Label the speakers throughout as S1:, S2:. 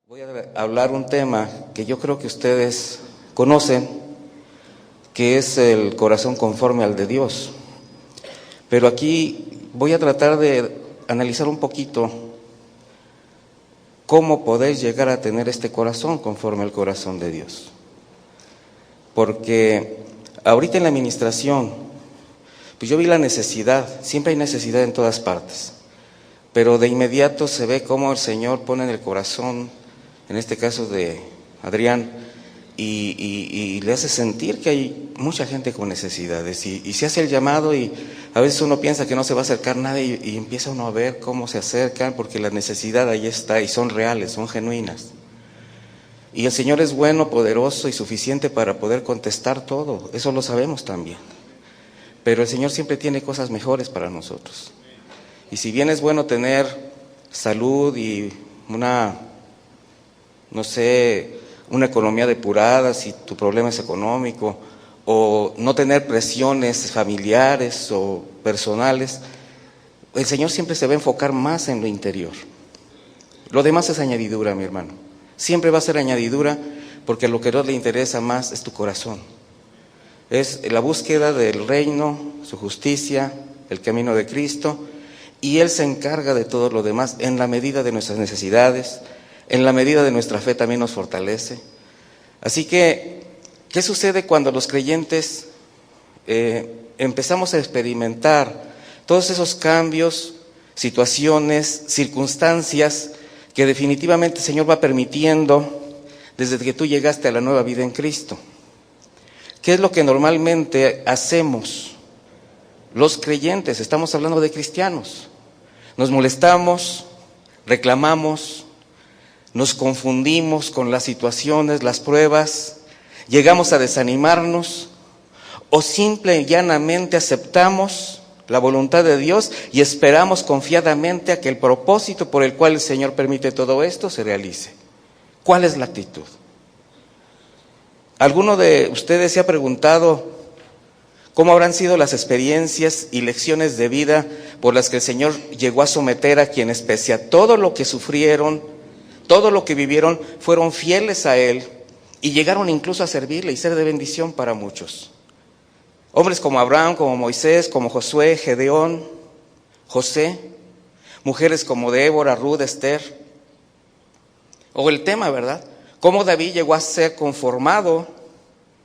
S1: Voy a hablar un tema que yo creo que ustedes conocen, que es el corazón conforme al de Dios. Pero aquí voy a tratar de analizar un poquito cómo poder llegar a tener este corazón conforme al corazón de Dios. Porque ahorita en la administración, pues yo vi la necesidad, siempre hay necesidad en todas partes, pero de inmediato se ve cómo el Señor pone en el corazón, en este caso de Adrián, y le hace sentir que hay mucha gente con necesidades, y se hace el llamado, y a veces uno piensa que no se va a acercar nadie, y empieza uno a ver cómo se acercan, porque la necesidad ahí está, y son reales, son genuinas. Y el Señor es bueno, poderoso y suficiente para poder contestar todo, eso lo sabemos también. Pero el Señor siempre tiene cosas mejores para nosotros. Y si bien es bueno tener salud y una economía depurada, si tu problema es económico, o no tener presiones familiares o personales, el Señor siempre se va a enfocar más en lo interior. Lo demás es añadidura, mi hermano. Siempre va a ser añadidura, porque lo que a Dios le interesa más es tu corazón. Es la búsqueda del reino, su justicia, el camino de Cristo, y Él se encarga de todo lo demás en la medida de nuestras necesidades. En la medida de nuestra fe también nos fortalece. Así que, ¿qué sucede cuando los creyentes empezamos a experimentar todos esos cambios, situaciones, circunstancias que definitivamente el Señor va permitiendo desde que tú llegaste a la nueva vida en Cristo? ¿Qué es lo que normalmente hacemos los creyentes? Estamos hablando de cristianos. Nos molestamos, reclamamos, nos confundimos con las situaciones, las pruebas, llegamos a desanimarnos, o simple y llanamente aceptamos la voluntad de Dios y esperamos confiadamente a que el propósito por el cual el Señor permite todo esto se realice. ¿Cuál es la actitud? ¿Alguno de ustedes se ha preguntado cómo habrán sido las experiencias y lecciones de vida por las que el Señor llegó a someter a quienes, pese a todo lo que sufrieron, todo lo que vivieron, fueron fieles a Él y llegaron incluso a servirle y ser de bendición para muchos? Hombres como Abraham, como Moisés, como Josué, Gedeón, José, mujeres como Débora, Ruth, Esther. O el tema, ¿verdad? Cómo David llegó a ser conformado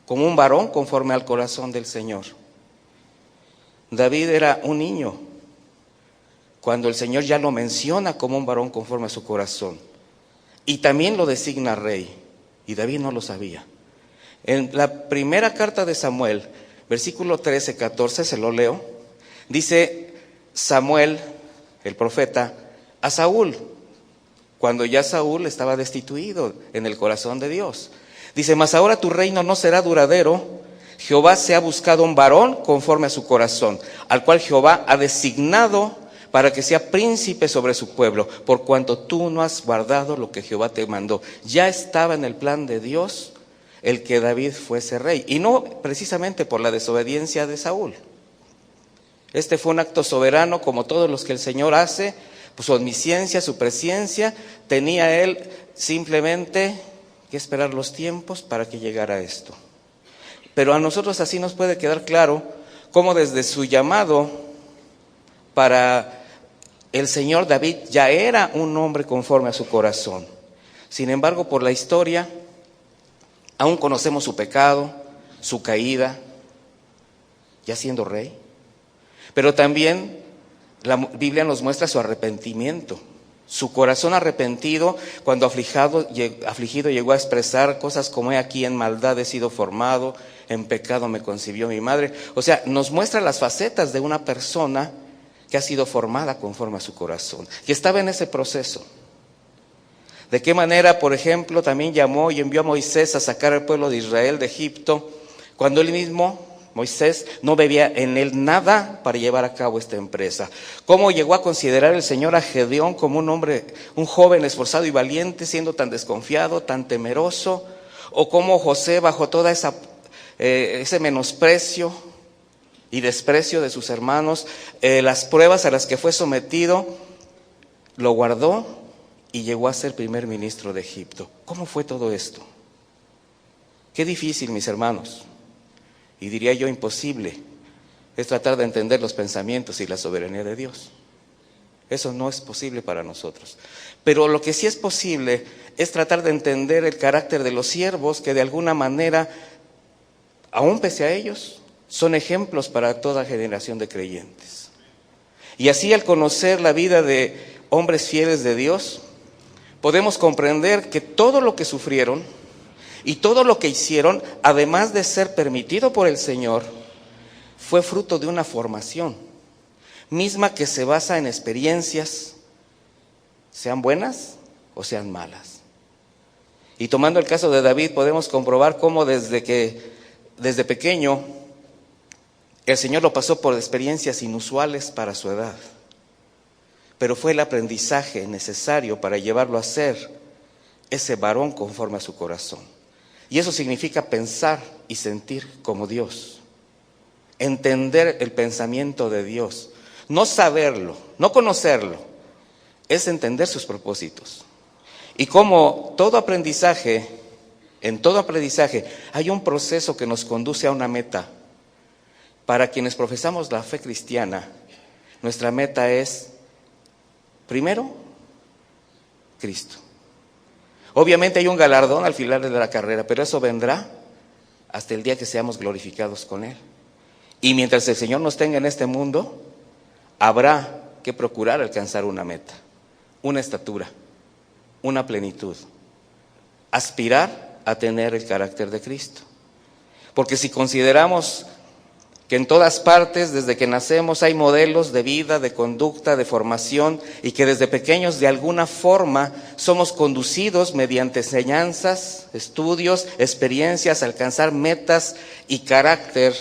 S1: como un varón conforme al corazón del Señor. David era un niño cuando el Señor ya lo menciona como un varón conforme a su corazón. Y también lo designa rey, y David no lo sabía. En la primera carta de Samuel, versículo 13, 14, se lo leo, dice Samuel, el profeta, a Saúl, cuando ya Saúl estaba destituido en el corazón de Dios. Dice: mas ahora tu reino no será duradero, Jehová se ha buscado un varón conforme a su corazón, al cual Jehová ha designado para que sea príncipe sobre su pueblo, por cuanto tú no has guardado lo que Jehová te mandó. Ya estaba en el plan de Dios el que David fuese rey, y no precisamente por la desobediencia de Saúl. Este fue un acto soberano, como todos los que el Señor hace, pues su omnisciencia, su presciencia. Tenía Él simplemente que esperar los tiempos para que llegara esto. Pero a nosotros así nos puede quedar claro cómo desde su llamado para el Señor, David ya era un hombre conforme a su corazón. Sin embargo, por la historia, aún conocemos su pecado, su caída, ya siendo rey. Pero también la Biblia nos muestra su arrepentimiento, su corazón arrepentido, cuando afligido llegó a expresar cosas como: he aquí en maldad he sido formado, en pecado me concibió mi madre. O sea, nos muestra las facetas de una persona que ha sido formada conforme a su corazón, que estaba en ese proceso. ¿De qué manera, por ejemplo, también llamó y envió a Moisés a sacar al pueblo de Israel de Egipto, cuando él mismo, Moisés, no veía en él nada para llevar a cabo esta empresa? ¿Cómo llegó a considerar el Señor a Gedeón como un hombre, un joven esforzado y valiente, siendo tan desconfiado, tan temeroso? ¿O cómo José, bajo toda ese menosprecio y desprecio de sus hermanos, las pruebas a las que fue sometido, lo guardó y llegó a ser primer ministro de Egipto. ¿Cómo fue todo esto? Qué difícil, mis hermanos, y diría yo imposible, es tratar de entender los pensamientos y la soberanía de Dios. Eso no es posible para nosotros. Pero lo que sí es posible es tratar de entender el carácter de los siervos que de alguna manera, aún pese a ellos, son ejemplos para toda generación de creyentes. Y así, al conocer la vida de hombres fieles de Dios, podemos comprender que todo lo que sufrieron y todo lo que hicieron, además de ser permitido por el Señor, fue fruto de una formación misma que se basa en experiencias, sean buenas o sean malas. Y tomando el caso de David, podemos comprobar cómo desde pequeño el Señor lo pasó por experiencias inusuales para su edad, pero fue el aprendizaje necesario para llevarlo a ser ese varón conforme a su corazón. Y eso significa pensar y sentir como Dios, entender el pensamiento de Dios, no saberlo, no conocerlo, es entender sus propósitos. Y como en todo aprendizaje hay un proceso que nos conduce a una meta. Para quienes profesamos la fe cristiana, nuestra meta es, primero, Cristo. Obviamente hay un galardón al final de la carrera, pero eso vendrá hasta el día que seamos glorificados con Él. Y mientras el Señor nos tenga en este mundo, habrá que procurar alcanzar una meta, una estatura, una plenitud. Aspirar a tener el carácter de Cristo. Porque si consideramos que en todas partes, desde que nacemos, hay modelos de vida, de conducta, de formación, y que desde pequeños de alguna forma somos conducidos mediante enseñanzas, estudios, experiencias, a alcanzar metas y carácter.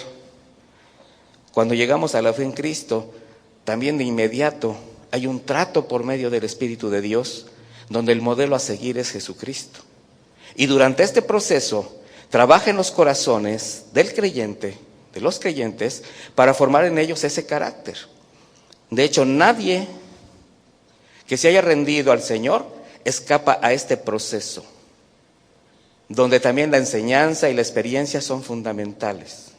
S1: Cuando llegamos a la fe en Cristo, también de inmediato hay un trato por medio del Espíritu de Dios, donde el modelo a seguir es Jesucristo. Y durante este proceso, trabaja en los corazones del creyente, de los creyentes, para formar en ellos ese carácter. De hecho, nadie que se haya rendido al Señor escapa a este proceso, donde también la enseñanza y la experiencia son fundamentales.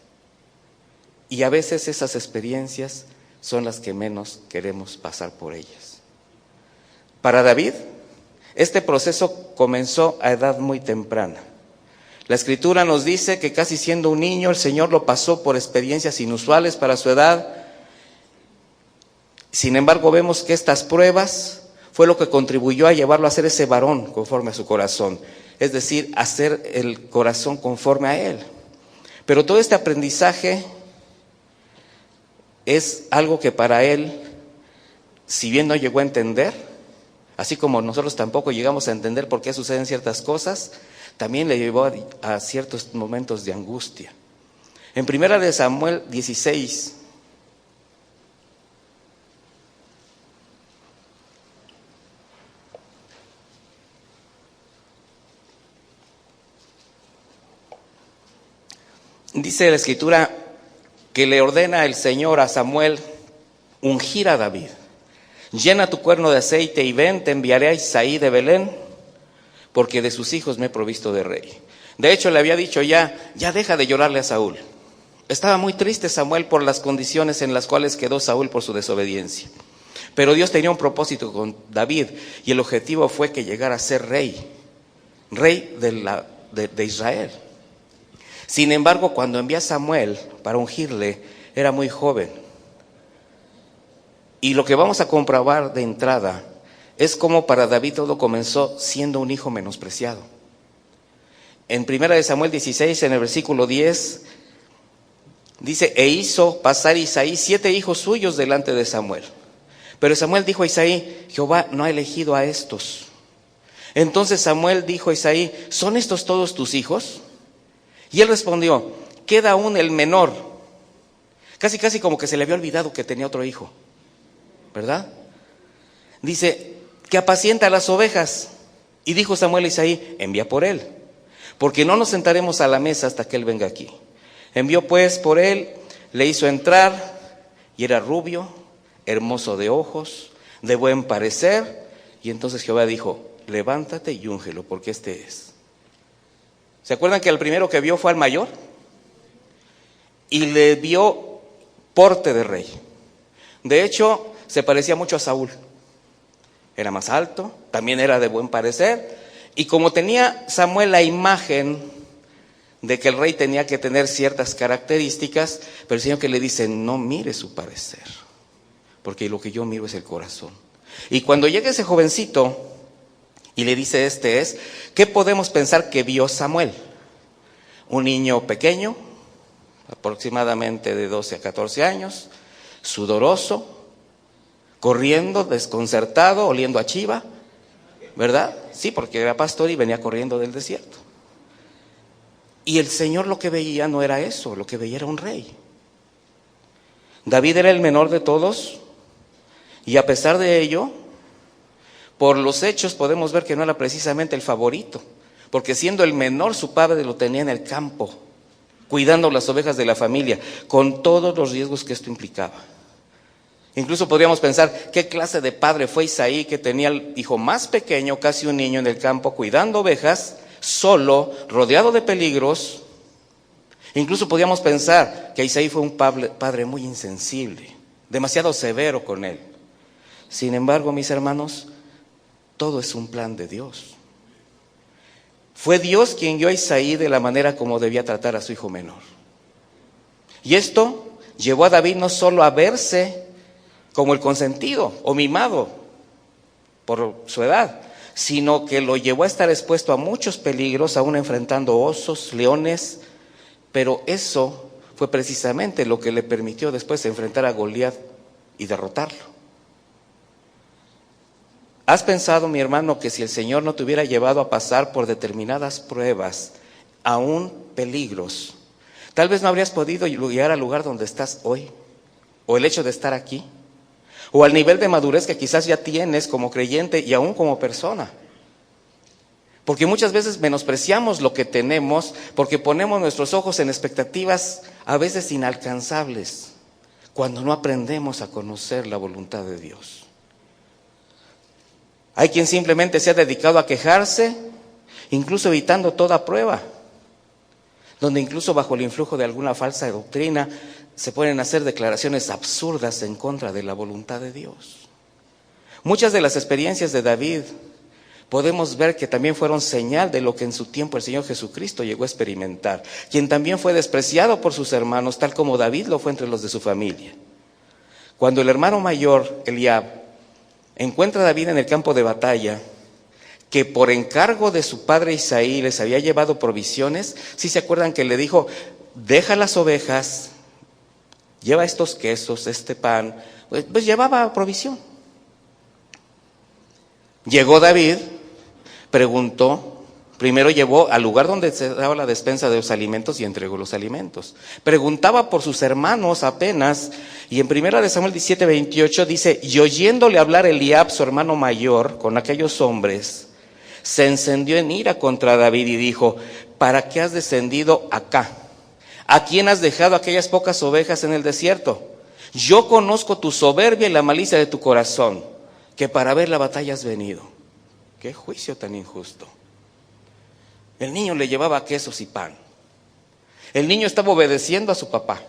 S1: Y a veces esas experiencias son las que menos queremos pasar por ellas. Para David, este proceso comenzó a edad muy temprana. La Escritura nos dice que casi siendo un niño el Señor lo pasó por experiencias inusuales para su edad. Sin embargo, vemos que estas pruebas fue lo que contribuyó a llevarlo a ser ese varón conforme a su corazón, es decir, a ser el corazón conforme a Él. Pero todo este aprendizaje es algo que para él, si bien no llegó a entender, así como nosotros tampoco llegamos a entender por qué suceden ciertas cosas, también le llevó a ciertos momentos de angustia. En 1 Samuel 16, dice la Escritura que le ordena el Señor a Samuel ungir a David. Llena tu cuerno de aceite y ven, te enviaré a Isaí de Belén, porque de sus hijos me he provisto de rey. De hecho, le había dicho ya deja de llorarle a Saúl. Estaba muy triste Samuel por las condiciones en las cuales quedó Saúl por su desobediencia. Pero Dios tenía un propósito con David, y el objetivo fue que llegara a ser rey de Israel. Sin embargo, cuando envía a Samuel para ungirle, era muy joven. Y lo que vamos a comprobar de entrada es cómo para David todo comenzó siendo un hijo menospreciado. En 1 Samuel 16, en el versículo 10, dice, e hizo pasar Isaí 7 hijos suyos delante de Samuel. Pero Samuel dijo a Isaí, Jehová no ha elegido a estos. Entonces Samuel dijo a Isaí, ¿son estos todos tus hijos? Y él respondió, queda aún el menor. Casi como que se le había olvidado que tenía otro hijo, ¿verdad? Dice, que apacienta las ovejas. Y dijo Samuel a Isaí, envía por él, porque no nos sentaremos a la mesa hasta que él venga aquí. Envió pues por él, le hizo entrar, y era rubio, hermoso de ojos, de buen parecer, Y entonces Jehová dijo, levántate y úngelo, porque este es. ¿Se acuerdan que el primero que vio fue al mayor? Y le vio porte de rey. De hecho, se parecía mucho a Saúl. Era más alto, también era de buen parecer. Y como tenía Samuel la imagen de que el rey tenía que tener ciertas características, pero el Señor que le dice, no mire su parecer, porque lo que yo miro es el corazón. Y cuando llega ese jovencito y le dice, este es, ¿qué podemos pensar que vio Samuel? Un niño pequeño, aproximadamente de 12 a 14 años, sudoroso, corriendo, desconcertado, oliendo a chiva, ¿verdad? Sí, porque era pastor y venía corriendo del desierto. Y el Señor lo que veía no era eso, lo que veía era un rey. David era el menor de todos y a pesar de ello, por los hechos podemos ver que no era precisamente el favorito, porque siendo el menor su padre lo tenía en el campo, cuidando las ovejas de la familia, con todos los riesgos que esto implicaba. Incluso podríamos pensar, ¿qué clase de padre fue Isaí que tenía el hijo más pequeño, casi un niño en el campo, cuidando ovejas, solo, rodeado de peligros? Incluso podríamos pensar que Isaí fue un padre muy insensible, demasiado severo con él. Sin embargo, mis hermanos, todo es un plan de Dios. Fue Dios quien guió a Isaí de la manera como debía tratar a su hijo menor. Y esto llevó a David no solo a verse como el consentido o mimado por su edad, sino que lo llevó a estar expuesto a muchos peligros, aún enfrentando osos, leones, pero eso fue precisamente lo que le permitió después enfrentar a Goliat y derrotarlo. ¿Has pensado, mi hermano, que si el Señor no te hubiera llevado a pasar por determinadas pruebas, aún peligros, tal vez no habrías podido llegar al lugar donde estás hoy? ¿O el hecho de estar aquí? ¿O al nivel de madurez que quizás ya tienes como creyente y aún como persona? Porque muchas veces menospreciamos lo que tenemos porque ponemos nuestros ojos en expectativas a veces inalcanzables, cuando no aprendemos a conocer la voluntad de Dios. Hay quien simplemente se ha dedicado a quejarse, incluso evitando toda prueba, donde incluso bajo el influjo de alguna falsa doctrina se pueden hacer declaraciones absurdas en contra de la voluntad de Dios. Muchas de las experiencias de David podemos ver que también fueron señal de lo que en su tiempo el Señor Jesucristo llegó a experimentar, quien también fue despreciado por sus hermanos, tal como David lo fue entre los de su familia. Cuando el hermano mayor, Eliab, encuentra a David en el campo de batalla, que por encargo de su padre Isaí les había llevado provisiones, ¿sí se acuerdan que le dijo, deja las ovejas, lleva estos quesos, este pan? Pues llevaba provisión. Llegó David, preguntó, primero llevó al lugar donde se daba la despensa de los alimentos y entregó los alimentos. Preguntaba por sus hermanos apenas, y en 1 Samuel 17:28 dice, y oyéndole hablar Eliab, su hermano mayor, con aquellos hombres, se encendió en ira contra David y dijo, ¿para qué has descendido acá? ¿A quién has dejado aquellas pocas ovejas en el desierto? Yo conozco tu soberbia y la malicia de tu corazón, que para ver la batalla has venido. ¡Qué juicio tan injusto! El niño le llevaba quesos y pan. El niño estaba obedeciendo a su papá.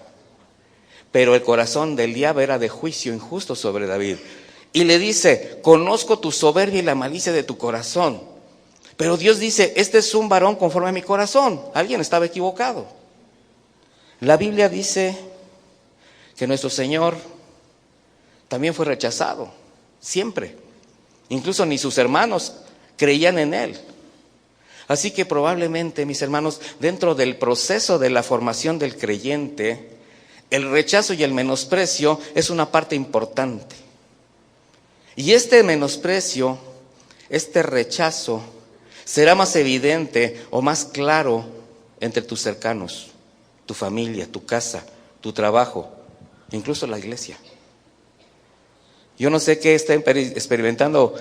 S1: Pero el corazón de Eliab era de juicio injusto sobre David. Y le dice, conozco tu soberbia y la malicia de tu corazón. Pero Dios dice, este es un varón conforme a mi corazón. Alguien estaba equivocado. La Biblia dice que nuestro Señor también fue rechazado. Siempre. Incluso ni sus hermanos creían en Él. Así que probablemente, mis hermanos, dentro del proceso de la formación del creyente, el rechazo y el menosprecio es una parte importante. Y este menosprecio, este rechazo, será más evidente o más claro entre tus cercanos, tu familia, tu casa, tu trabajo, incluso la iglesia. Yo no sé qué está experimentando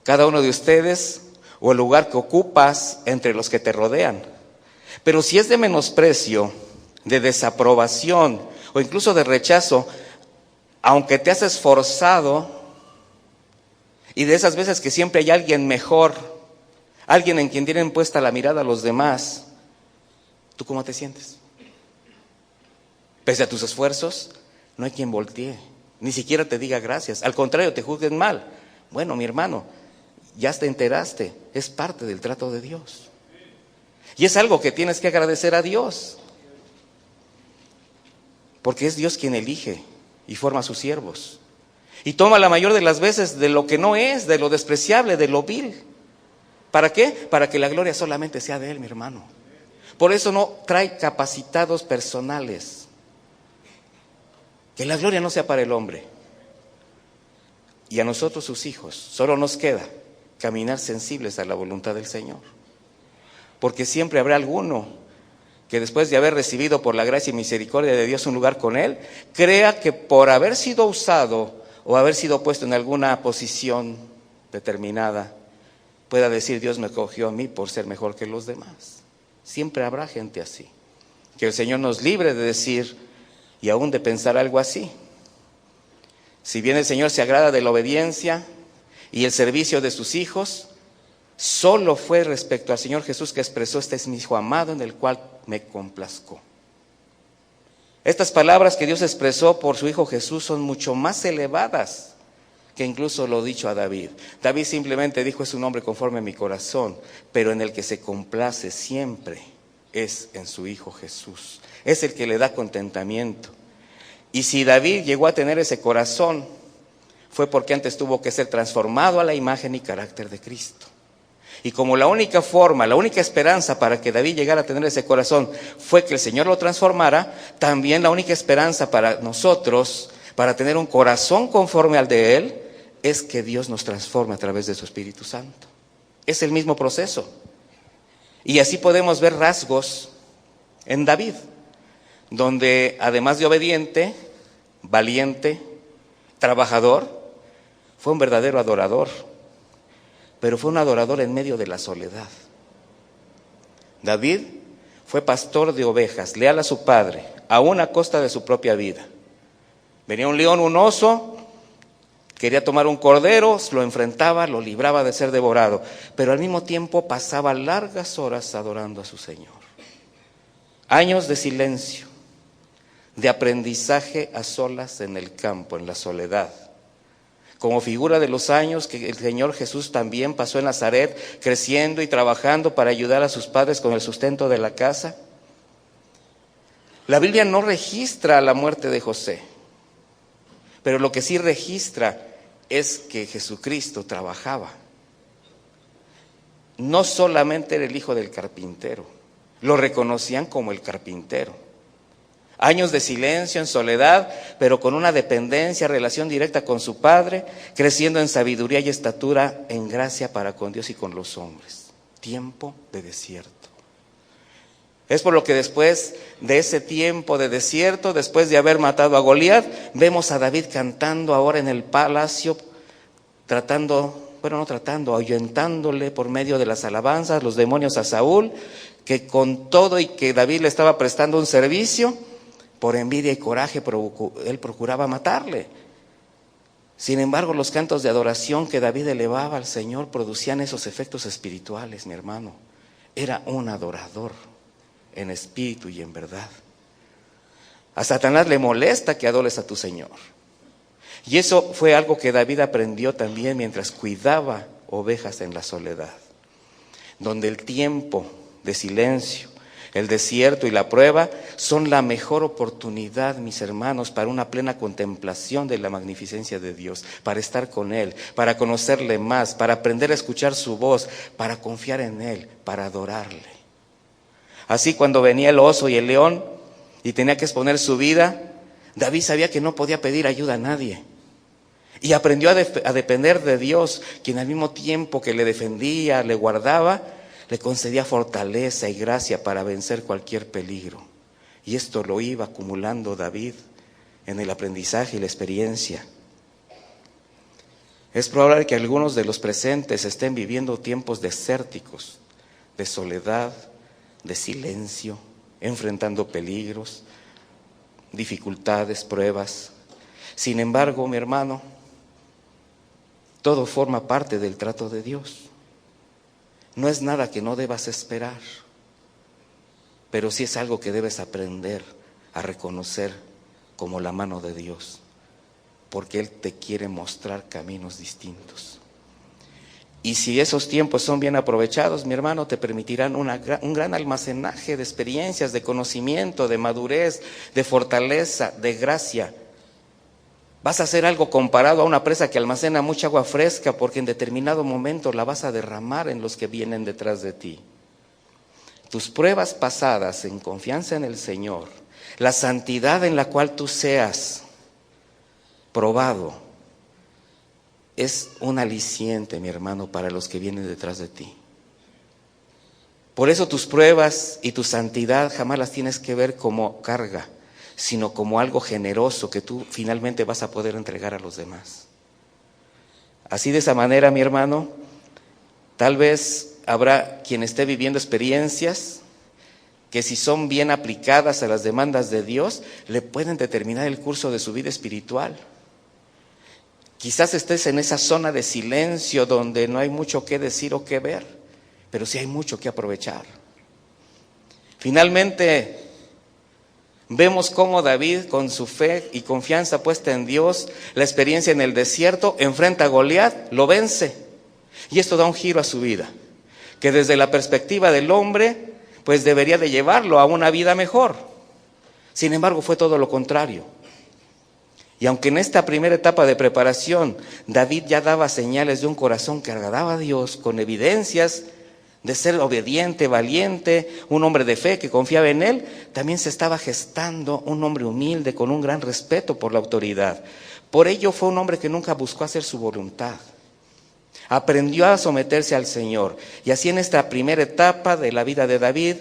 S1: cada uno de ustedes o el lugar que ocupas entre los que te rodean. Pero si es de menosprecio, de desaprobación o incluso de rechazo, aunque te has esforzado, Y de esas veces que siempre hay alguien mejor, alguien en quien tienen puesta la mirada a los demás, ¿tú cómo te sientes? Pese a tus esfuerzos, no hay quien voltee, ni siquiera te diga gracias. Al contrario, te juzguen mal. Bueno, mi hermano, ya te enteraste, es parte del trato de Dios. Y es algo que tienes que agradecer a Dios. Porque es Dios quien elige y forma a sus siervos. Y toma la mayor de las veces de lo que no es, de lo despreciable, de lo vil. ¿Para qué? Para que la gloria solamente sea de Él, mi hermano. Por eso no trae capacitados personales. Que la gloria no sea para el hombre. Y a nosotros, sus hijos, solo nos queda caminar sensibles a la voluntad del Señor. Porque siempre habrá alguno que después de haber recibido por la gracia y misericordia de Dios un lugar con Él, crea que por haber sido usado o haber sido puesto en alguna posición determinada, pueda decir: Dios me cogió a mí por ser mejor que los demás. Siempre habrá gente así. Que el Señor nos libre de decir y aún de pensar algo así. Si bien el Señor se agrada de la obediencia y el servicio de sus hijos, solo fue respecto al Señor Jesús que expresó: este es mi Hijo amado en el cual me complazco. Estas palabras que Dios expresó por su Hijo Jesús son mucho más elevadas que incluso lo dicho a David. David simplemente dijo: es un hombre conforme a mi corazón, pero en el que se complace siempre es en su Hijo Jesús. Es el que le da contentamiento. Y si David llegó a tener ese corazón, fue porque antes tuvo que ser transformado a la imagen y carácter de Cristo. Y como la única forma, la única esperanza para que David llegara a tener ese corazón fue que el Señor lo transformara, también la única esperanza para nosotros, para tener un corazón conforme al de Él, es que Dios nos transforme a través de su Espíritu Santo. Es el mismo proceso. Y así podemos ver rasgos en David, donde además de obediente, valiente, trabajador, fue un verdadero adorador. Pero fue un adorador en medio de la soledad. David fue pastor de ovejas, leal a su padre, aún a costa de su propia vida. Venía un león, un oso, quería tomar un cordero, lo enfrentaba, lo libraba de ser devorado, pero al mismo tiempo pasaba largas horas adorando a su Señor. Años de silencio, de aprendizaje a solas en el campo, en la soledad. Como figura de los años que el Señor Jesús también pasó en Nazaret, creciendo y trabajando para ayudar a sus padres con el sustento de la casa. La Biblia no registra la muerte de José, pero lo que sí registra es que Jesucristo trabajaba. No solamente era el hijo del carpintero, lo reconocían como el carpintero. Años de silencio, en soledad, pero con una dependencia, relación directa con su Padre, creciendo en sabiduría y estatura, en gracia para con Dios y con los hombres. Tiempo de desierto. Es por lo que después de ese tiempo de desierto, después de haber matado a Goliat, vemos a David cantando ahora en el palacio, ahuyentándole por medio de las alabanzas los demonios a Saúl, que con todo y que David le estaba prestando un servicio, por envidia y coraje él procuraba matarle. Sin embargo, los cantos de adoración que David elevaba al Señor producían esos efectos espirituales, mi hermano. Era un adorador en espíritu y en verdad. A Satanás le molesta que adores a tu Señor. Y eso fue algo que David aprendió también mientras cuidaba ovejas en la soledad, donde el tiempo de silencio, el desierto y la prueba son la mejor oportunidad, mis hermanos, para una plena contemplación de la magnificencia de Dios, para estar con Él, para conocerle más, para aprender a escuchar su voz, para confiar en Él, para adorarle. Así, cuando venía el oso y el león y tenía que exponer su vida, David sabía que no podía pedir ayuda a nadie. Y aprendió a depender de Dios, quien al mismo tiempo que le defendía, le guardaba, le concedía fortaleza y gracia para vencer cualquier peligro. Y esto lo iba acumulando David en el aprendizaje y la experiencia. Es probable que algunos de los presentes estén viviendo tiempos desérticos, de soledad, de silencio, enfrentando peligros, dificultades, pruebas. Sin embargo, mi hermano, Todo forma parte del trato de Dios. No es nada que no debas esperar, pero sí es algo que debes aprender a reconocer como la mano de Dios, porque Él te quiere mostrar caminos distintos. Y si esos tiempos son bien aprovechados, mi hermano, te permitirán un gran almacenaje de experiencias, de conocimiento, de madurez, de fortaleza, de gracia. Vas a hacer algo comparado a una presa que almacena mucha agua fresca, porque en determinado momento la vas a derramar en los que vienen detrás de ti. Tus pruebas pasadas en confianza en el Señor, la santidad en la cual tú seas probado, es un aliciente, mi hermano, para los que vienen detrás de ti. Por eso tus pruebas y tu santidad jamás las tienes que ver como carga, sino como algo generoso que tú finalmente vas a poder entregar a los demás. Así, de esa manera, mi hermano, tal vez habrá quien esté viviendo experiencias que, si son bien aplicadas a las demandas de Dios, le pueden determinar el curso de su vida espiritual. Quizás estés en esa zona de silencio donde no hay mucho que decir o que ver, pero sí hay mucho que aprovechar. Finalmente, vemos cómo David, con su fe y confianza puesta en Dios, la experiencia en el desierto, enfrenta a Goliat, lo vence. Y esto da un giro a su vida, que desde la perspectiva del hombre, pues debería de llevarlo a una vida mejor. Sin embargo, fue todo lo contrario. Y aunque en esta primera etapa de preparación David ya daba señales de un corazón que agradaba a Dios, con evidencias de ser obediente, valiente, un hombre de fe que confiaba en Él, también se estaba gestando un hombre humilde con un gran respeto por la autoridad. Por ello fue un hombre que nunca buscó hacer su voluntad. Aprendió a someterse al Señor. Y así, en esta primera etapa de la vida de David,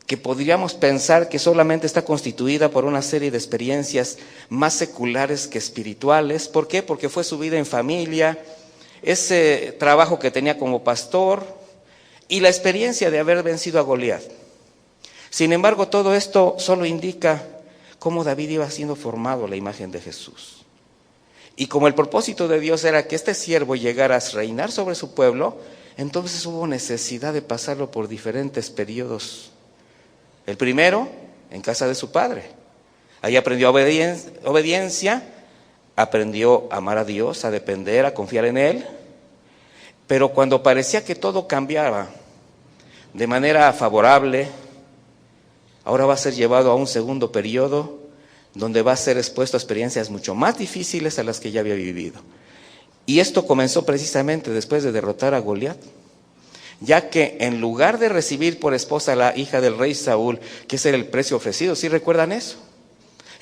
S1: que podríamos pensar que solamente está constituida por una serie de experiencias más seculares que espirituales. ¿Por qué? Porque fue su vida en familia, ese trabajo que tenía como pastor y la experiencia de haber vencido a Goliat. Sin embargo, todo esto solo indica cómo David iba siendo formado a la imagen de Jesús. Y como el propósito de Dios era que este siervo llegara a reinar sobre su pueblo, entonces hubo necesidad de pasarlo por diferentes periodos. El primero, en casa de su padre. Ahí aprendió obediencia, aprendió a amar a Dios, a depender, a confiar en Él. Pero cuando parecía que todo cambiaba de manera favorable, ahora va a ser llevado a un segundo periodo donde va a ser expuesto a experiencias mucho más difíciles a las que ya había vivido. Y esto comenzó precisamente después de derrotar a Goliat, ya que en lugar de recibir por esposa a la hija del rey Saúl, que ese era el precio ofrecido, ¿sí recuerdan eso?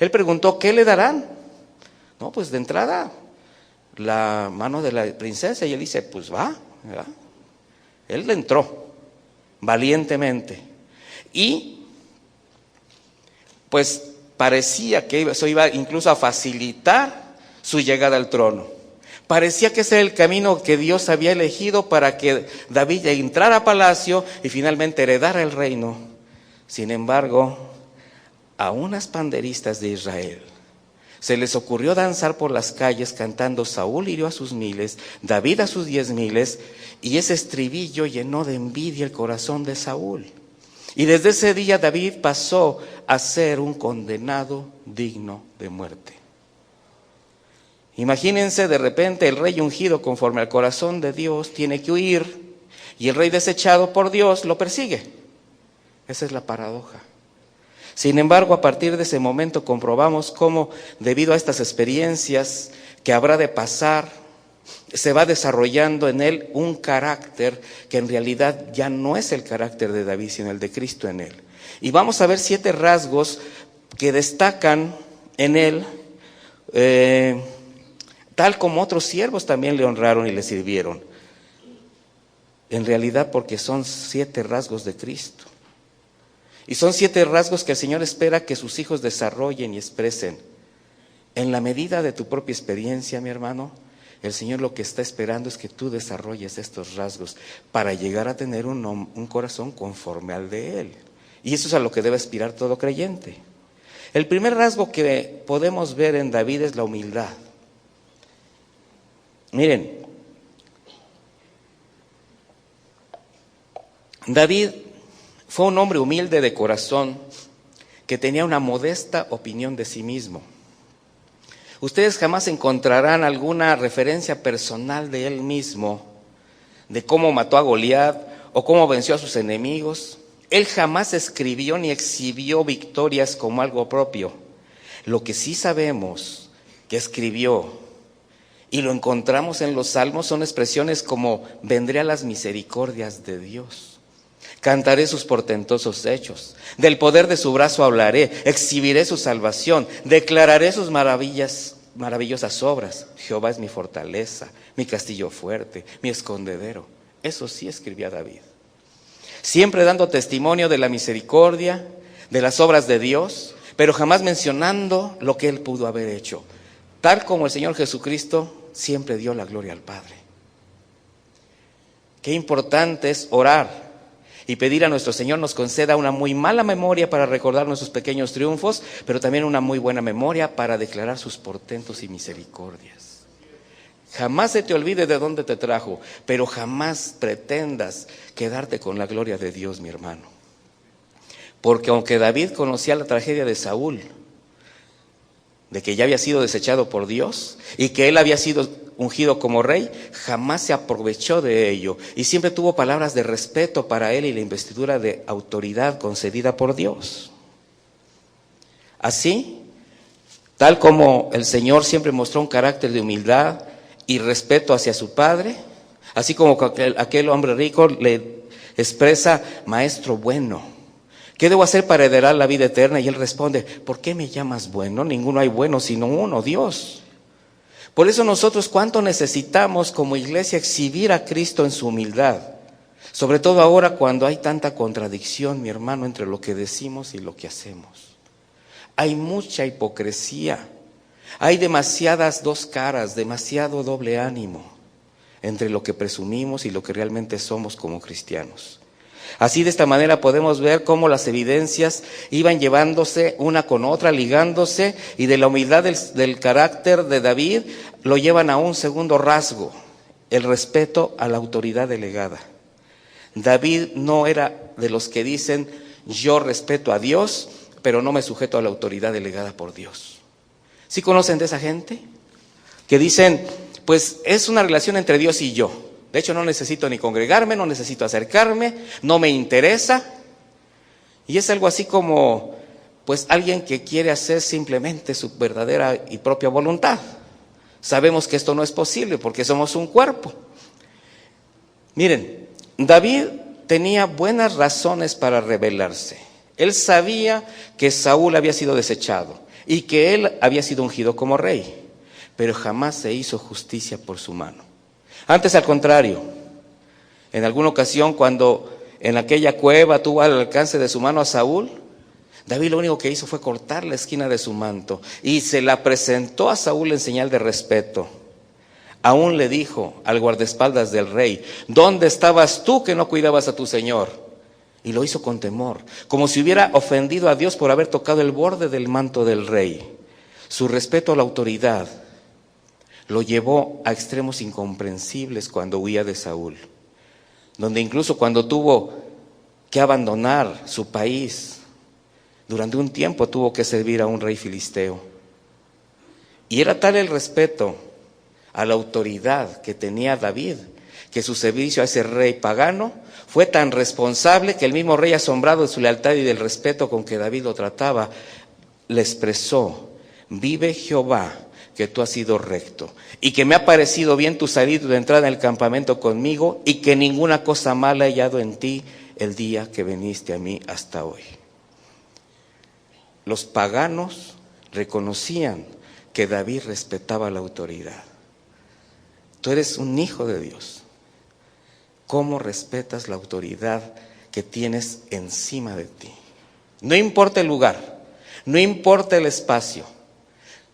S1: Él preguntó, ¿qué le darán? No, pues de entrada, la mano de la princesa, y él dice, pues va, ¿verdad? Él le entró valientemente, y pues parecía que eso iba incluso a facilitar su llegada al trono. Parecía que ese era el camino que Dios había elegido para que David entrara a palacio y finalmente heredara el reino. Sin embargo, a unas panderistas de Israel se les ocurrió danzar por las calles cantando: Saúl hirió a sus miles, David a sus 10,000, y ese estribillo llenó de envidia el corazón de Saúl. Y desde ese día David pasó a ser un condenado digno de muerte. Imagínense, de repente el rey ungido conforme al corazón de Dios tiene que huir, y el rey desechado por Dios lo persigue. Esa es la paradoja. Sin embargo, a partir de ese momento comprobamos cómo, debido a estas experiencias que habrá de pasar, se va desarrollando en él un carácter que en realidad ya no es el carácter de David, sino el de Cristo en él. Y vamos a ver 7 rasgos que destacan en él, tal como otros siervos también le honraron y le sirvieron. En realidad, porque son 7 rasgos de Cristo. Y son 7 rasgos que el Señor espera que sus hijos desarrollen y expresen. En la medida de tu propia experiencia, mi hermano, el Señor lo que está esperando es que tú desarrolles estos rasgos para llegar a tener un corazón conforme al de Él. Y eso es a lo que debe aspirar todo creyente. El primer rasgo que podemos ver en David es la humildad. Miren, David fue un hombre humilde de corazón que tenía una modesta opinión de sí mismo. Ustedes jamás encontrarán alguna referencia personal de él mismo, de cómo mató a Goliat o cómo venció a sus enemigos. Él jamás escribió ni exhibió victorias como algo propio. Lo que sí sabemos que escribió y lo encontramos en los Salmos son expresiones como: vendré a las misericordias de Dios, cantaré sus portentosos hechos, del poder de su brazo hablaré, exhibiré su salvación, declararé sus maravillosas obras. Jehová es mi fortaleza, mi castillo fuerte, mi escondedero. Eso sí escribía David, siempre dando testimonio de la misericordia, de las obras de Dios, pero jamás mencionando lo que él pudo haber hecho. Tal como el Señor Jesucristo siempre dio la gloria al Padre. Qué importante es orar y pedir a nuestro Señor nos conceda una muy mala memoria para recordar nuestros pequeños triunfos, pero también una muy buena memoria para declarar sus portentos y misericordias. Jamás se te olvide de dónde te trajo, pero jamás pretendas quedarte con la gloria de Dios, mi hermano. Porque aunque David conocía la tragedia de Saúl, de que ya había sido desechado por Dios y que él había sido ungido como rey, jamás se aprovechó de ello y siempre tuvo palabras de respeto para él y la investidura de autoridad concedida por Dios. Así, tal como el Señor siempre mostró un carácter de humildad y respeto hacia su Padre, así como aquel hombre rico le expresa: maestro bueno, ¿qué debo hacer para heredar la vida eterna? Y él responde: ¿por qué me llamas bueno? Ninguno hay bueno sino uno, Dios. Por eso nosotros cuánto necesitamos como iglesia exhibir a Cristo en su humildad, sobre todo ahora cuando hay tanta contradicción, mi hermano, entre lo que decimos y lo que hacemos. Hay mucha hipocresía, hay demasiadas dos caras, demasiado doble ánimo entre lo que presumimos y lo que realmente somos como cristianos. Así, de esta manera podemos ver cómo las evidencias iban llevándose una con otra, ligándose, y de la humildad del carácter de David lo llevan a un segundo rasgo: el respeto a la autoridad delegada. David no era de los que dicen: yo respeto a Dios, pero no me sujeto a la autoridad delegada por Dios. ¿Sí conocen de esa gente? Que dicen: pues es una relación entre Dios y yo. De hecho, no necesito ni congregarme, no necesito acercarme, no me interesa. Y es algo así como, pues, alguien que quiere hacer simplemente su verdadera y propia voluntad. Sabemos que esto no es posible porque somos un cuerpo. Miren, David tenía buenas razones para rebelarse. Él sabía que Saúl había sido desechado y que él había sido ungido como rey, pero jamás se hizo justicia por su mano. Antes, al contrario, en alguna ocasión cuando en aquella cueva tuvo al alcance de su mano a Saúl, David lo único que hizo fue cortar la esquina de su manto y se la presentó a Saúl en señal de respeto. Aún le dijo al guardaespaldas del rey: ¿dónde estabas tú que no cuidabas a tu señor? Y lo hizo con temor, como si hubiera ofendido a Dios por haber tocado el borde del manto del rey. Su respeto a la autoridad lo llevó a extremos incomprensibles cuando huía de Saúl, donde incluso cuando tuvo que abandonar su país, durante un tiempo tuvo que servir a un rey filisteo. Y era tal el respeto a la autoridad que tenía David, que su servicio a ese rey pagano fue tan responsable que el mismo rey, asombrado de su lealtad y del respeto con que David lo trataba, le expresó: vive Jehová, que tú has sido recto, y que me ha parecido bien tu salida y tu entrada en el campamento conmigo, y que ninguna cosa mala he hallado en ti el día que viniste a mí hasta hoy. Los paganos reconocían que David respetaba la autoridad. Tú eres un hijo de Dios. ¿Cómo respetas la autoridad que tienes encima de ti? No importa el lugar, no importa el espacio,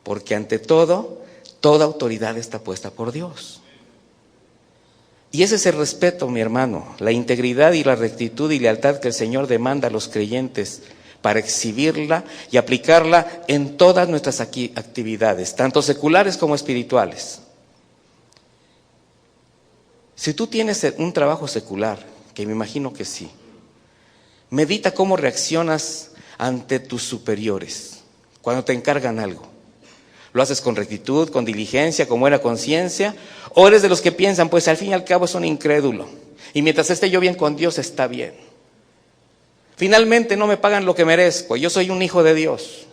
S1: porque ante todo, toda autoridad está puesta por Dios. Y ese es el respeto, mi hermano, la integridad y la rectitud y lealtad que el Señor demanda a los creyentes para exhibirla y aplicarla en todas nuestras actividades, tanto seculares como espirituales. Si tú tienes un trabajo secular, que me imagino que sí, Medita cómo reaccionas ante tus superiores cuando te encargan algo. ¿Lo haces con rectitud, con diligencia, con buena conciencia? ¿O eres de los que piensan, pues al fin y al cabo es un incrédulo, y mientras esté yo bien con Dios está bien? Finalmente no me pagan lo que merezco, yo soy un hijo de Dios.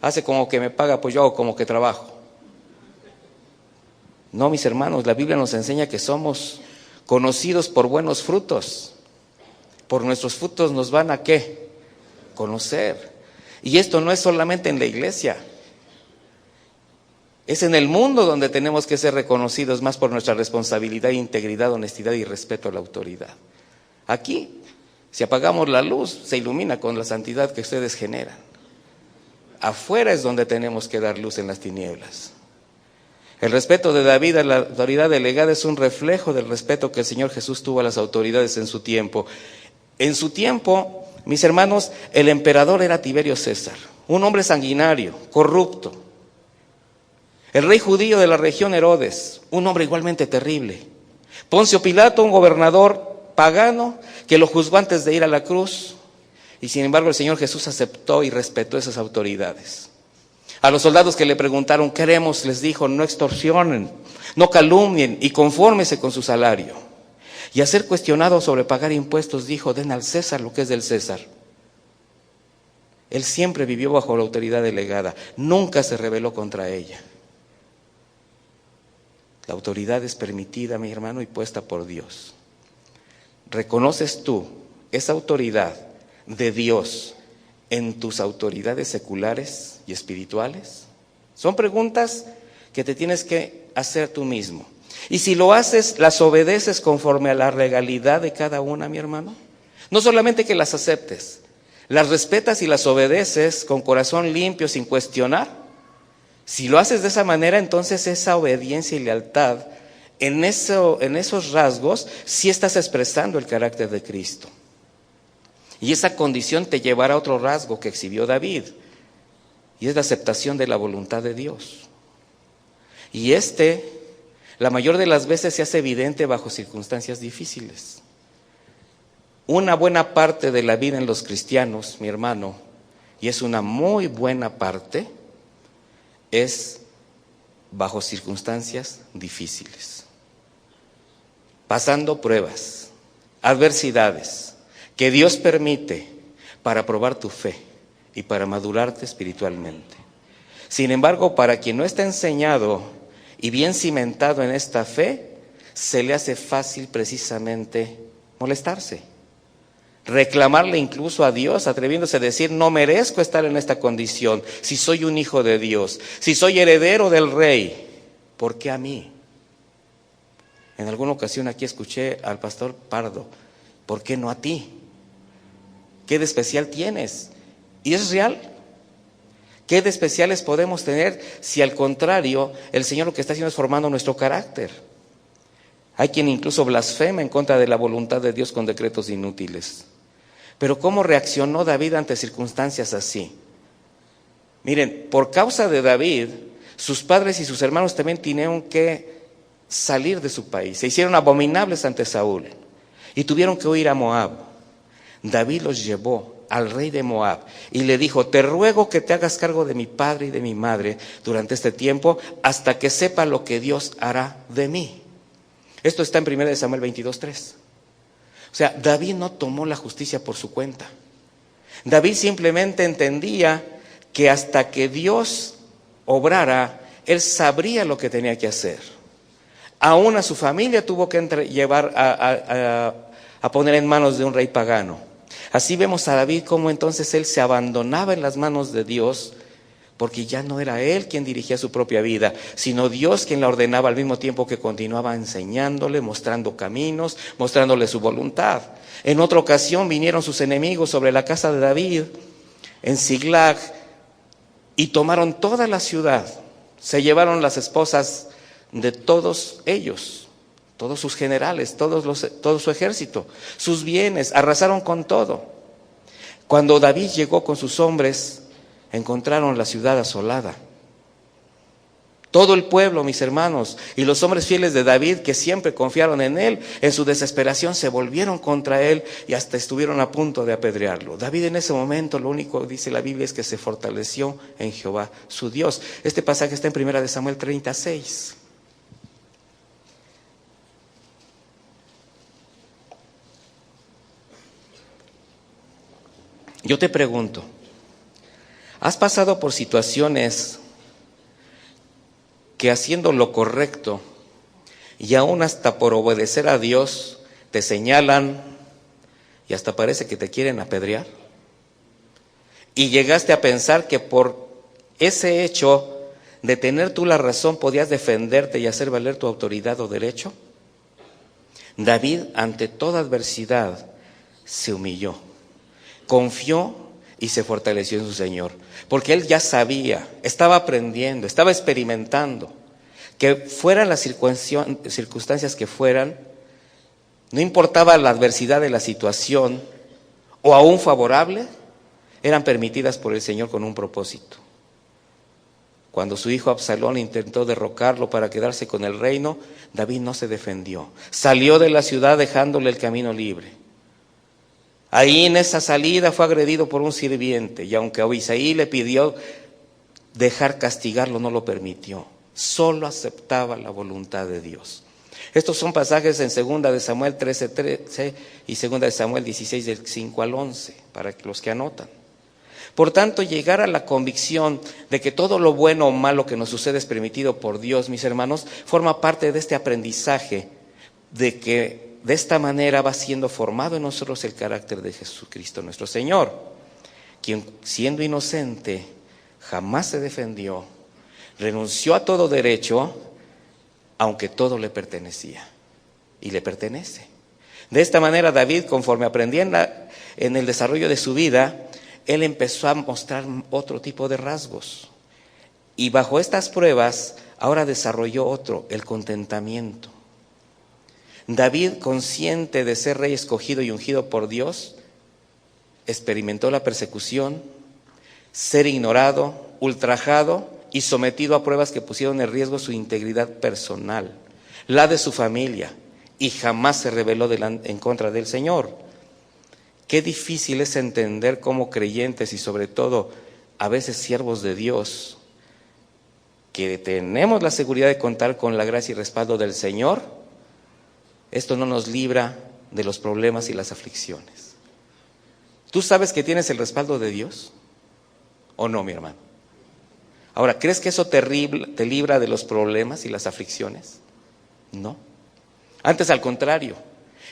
S1: Hace como que me paga, pues yo hago como que trabajo. No, mis hermanos, la Biblia nos enseña que somos conocidos por buenos frutos. Por nuestros frutos nos van a ¿qué? Conocer. Y esto no es solamente en la iglesia. Es en el mundo donde tenemos que ser reconocidos más por nuestra responsabilidad, integridad, honestidad y respeto a la autoridad. Aquí, si apagamos la luz, se ilumina con la santidad que ustedes generan. Afuera es donde tenemos que dar luz en las tinieblas. El respeto de David a la autoridad delegada es un reflejo del respeto que el Señor Jesús tuvo a las autoridades en su tiempo. En su tiempo, mis hermanos, el emperador era Tiberio César, un hombre sanguinario, corrupto. El rey judío de la región Herodes, un hombre igualmente terrible. Poncio Pilato, un gobernador pagano que lo juzgó antes de ir a la cruz. Y sin embargo el Señor Jesús aceptó y respetó esas autoridades. A los soldados que le preguntaron, ¿qué haremos?, les dijo, no extorsionen, no calumnien y confórmese con su salario. Y a ser cuestionado sobre pagar impuestos, dijo, den al César lo que es del César. Él siempre vivió bajo la autoridad delegada, nunca se rebeló contra ella. La autoridad es permitida, mi hermano, y puesta por Dios. ¿Reconoces tú esa autoridad de Dios en tus autoridades seculares y espirituales? Son preguntas que te tienes que hacer tú mismo. Y si lo haces, ¿las obedeces conforme a la legalidad de cada una, mi hermano? No solamente que las aceptes, las respetas y las obedeces con corazón limpio, sin cuestionar. Si lo haces de esa manera, entonces esa obediencia y lealtad, en esos rasgos, sí estás expresando el carácter de Cristo. Y esa condición te llevará a otro rasgo que exhibió David, y es la aceptación de la voluntad de Dios. Y la mayor de las veces se hace evidente bajo circunstancias difíciles. Una buena parte de la vida en los cristianos, mi hermano, y es una muy buena parte, es bajo circunstancias difíciles, pasando pruebas, adversidades, que Dios permite para probar tu fe y para madurarte espiritualmente. Sin embargo, para quien no está enseñado y bien cimentado en esta fe, se le hace fácil precisamente molestarse, reclamarle incluso a Dios, atreviéndose a decir, no merezco estar en esta condición, si soy un hijo de Dios, si soy heredero del rey, ¿por qué a mí? En alguna ocasión aquí escuché al pastor Pardo, ¿por qué no a ti? ¿Qué de especial tienes? ¿Y eso es real? ¿Qué de especiales podemos tener si al contrario el Señor lo que está haciendo es formando nuestro carácter? Hay quien incluso blasfema en contra de la voluntad de Dios con decretos inútiles. Pero ¿cómo reaccionó David ante circunstancias así? Miren, por causa de David, sus padres y sus hermanos también tuvieron que salir de su país. Se hicieron abominables ante Saúl y tuvieron que huir a Moab. David los llevó al rey de Moab y le dijo, te ruego que te hagas cargo de mi padre y de mi madre durante este tiempo hasta que sepa lo que Dios hará de mí. Esto está en 1 Samuel 22:3. O sea, David no tomó la justicia por su cuenta. David simplemente entendía que hasta que Dios obrara, él sabría lo que tenía que hacer. Aún a su familia tuvo que llevar a poner en manos de un rey pagano. Así vemos a David cómo entonces él se abandonaba en las manos de Dios, porque ya no era él quien dirigía su propia vida, sino Dios quien la ordenaba al mismo tiempo que continuaba enseñándole, mostrando caminos, mostrándole su voluntad. En otra ocasión vinieron sus enemigos sobre la casa de David en Siglag y tomaron toda la ciudad. Se llevaron las esposas de todos ellos, todos sus generales, todo su ejército, sus bienes, arrasaron con todo. Cuando David llegó con sus hombres, encontraron la ciudad asolada. Todo el pueblo, mis hermanos, y los hombres fieles de David que siempre confiaron en él, en su desesperación se volvieron contra él y hasta estuvieron a punto de apedrearlo. David en ese momento, lo único que dice la Biblia es que se fortaleció en Jehová, su Dios. Este pasaje está en 1 Samuel 36. Yo te pregunto, ¿has pasado por situaciones que haciendo lo correcto y aún hasta por obedecer a Dios te señalan y hasta parece que te quieren apedrear? ¿Y llegaste a pensar que por ese hecho de tener tú la razón podías defenderte y hacer valer tu autoridad o derecho? David, ante toda adversidad, se humilló, confió y se fortaleció en su Señor, porque él ya sabía, estaba aprendiendo, estaba experimentando, que fueran las circunstancias que fueran, no importaba la adversidad de la situación, o aún favorable, eran permitidas por el Señor con un propósito. Cuando su hijo Absalón intentó derrocarlo para quedarse con el reino, David no se defendió, salió de la ciudad dejándole el camino libre. Ahí en esa salida fue agredido por un sirviente y aunque Abisai le pidió dejar castigarlo, no lo permitió. Solo aceptaba la voluntad de Dios. Estos son pasajes en 2 Samuel 13:13 y 2 Samuel 16 del 5 al 11, para los que anotan. Por tanto, llegar a la convicción de que todo lo bueno o malo que nos sucede es permitido por Dios, mis hermanos, forma parte de este aprendizaje de que de esta manera va siendo formado en nosotros el carácter de Jesucristo nuestro Señor, quien siendo inocente jamás se defendió, renunció a todo derecho, aunque todo le pertenecía y le pertenece. De esta manera David, conforme aprendía en el desarrollo de su vida, él empezó a mostrar otro tipo de rasgos y bajo estas pruebas ahora desarrolló otro, el contentamiento. David, consciente de ser rey escogido y ungido por Dios, experimentó la persecución, ser ignorado, ultrajado y sometido a pruebas que pusieron en riesgo su integridad personal, la de su familia, y jamás se rebeló en contra del Señor. Qué difícil es entender cómo creyentes y sobre todo a veces siervos de Dios, que tenemos la seguridad de contar con la gracia y respaldo del Señor, esto no nos libra de los problemas y las aflicciones. ¿Tú sabes que tienes el respaldo de Dios? ¿O no, mi hermano? Ahora, ¿crees que eso te libra de los problemas y las aflicciones? No. Antes, al contrario,